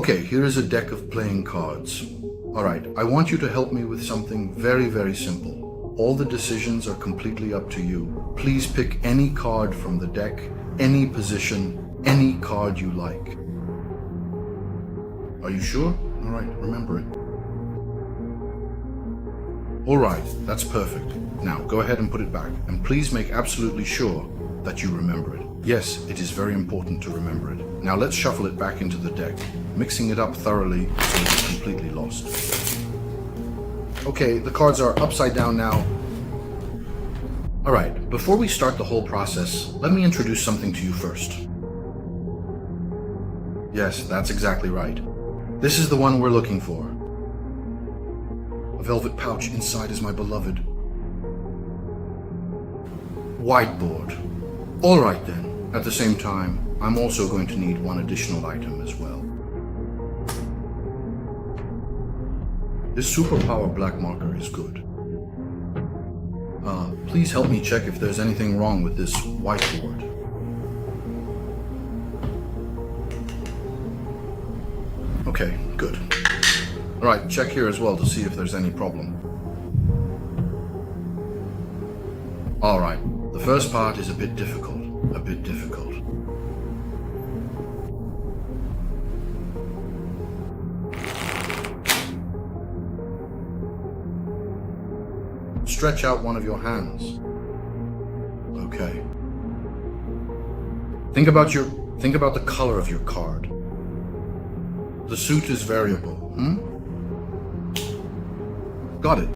Okay, here is a deck of playing cards. Alright, I want you to help me with something very, very simple. All the decisions are completely up to you. Please pick any card from the deck, any position, any card you like. Are you sure? Alright, remember it. Alright, that's perfect. Now, go ahead and put it back, and please make absolutely sure that you remember it. Yes, it is very important to remember it. Now let's shuffle it back into the deck, mixing it up thoroughly so it's completely lost. Okay, the cards are upside down now. Alright, before we start the whole process, let me introduce something to you first. Yes, that's exactly right. This is the one we're looking for. A velvet pouch inside is my beloved whiteboard. Alright then, at the same time, I'm also going to need one additional item as well. This superpower black marker is good. Please help me check if there's anything wrong with this whiteboard. Okay, good. Alright, check here as well to see if there's any problem. Alright, the first part is a bit difficult. Stretch out one of your hands. Okay. Think about the color of your card. The suit is variable, Got it.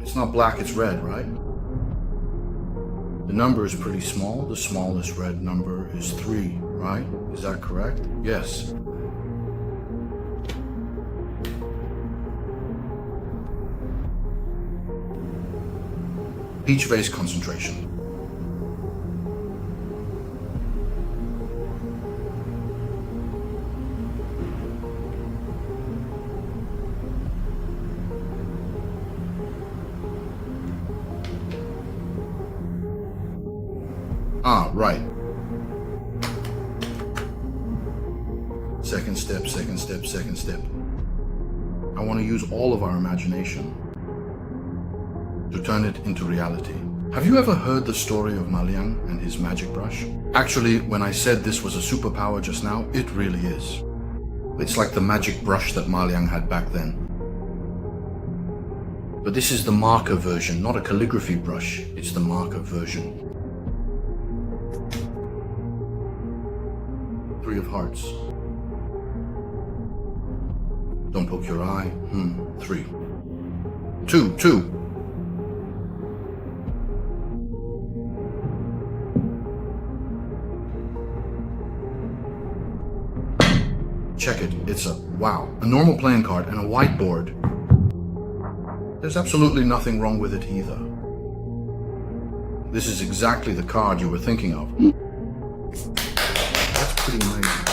It's not black, it's red, right? The number is pretty small. The smallest red number is 3, right? Is that correct? Yes. Peach vase concentration. Right. Second step. I want to use all of our imagination to turn it into reality. Have you ever heard the story of Maliang and his magic brush? Actually, when I said this was a superpower just now, it really is. It's like the magic brush that Maliang had back then. But this is the marker version, not a calligraphy brush. It's the marker version. 3 of hearts. Don't poke your eye. 3. 2. Check it. It's a normal playing card and a whiteboard. There's absolutely nothing wrong with it either. This is exactly the card you were thinking of. That's pretty amazing.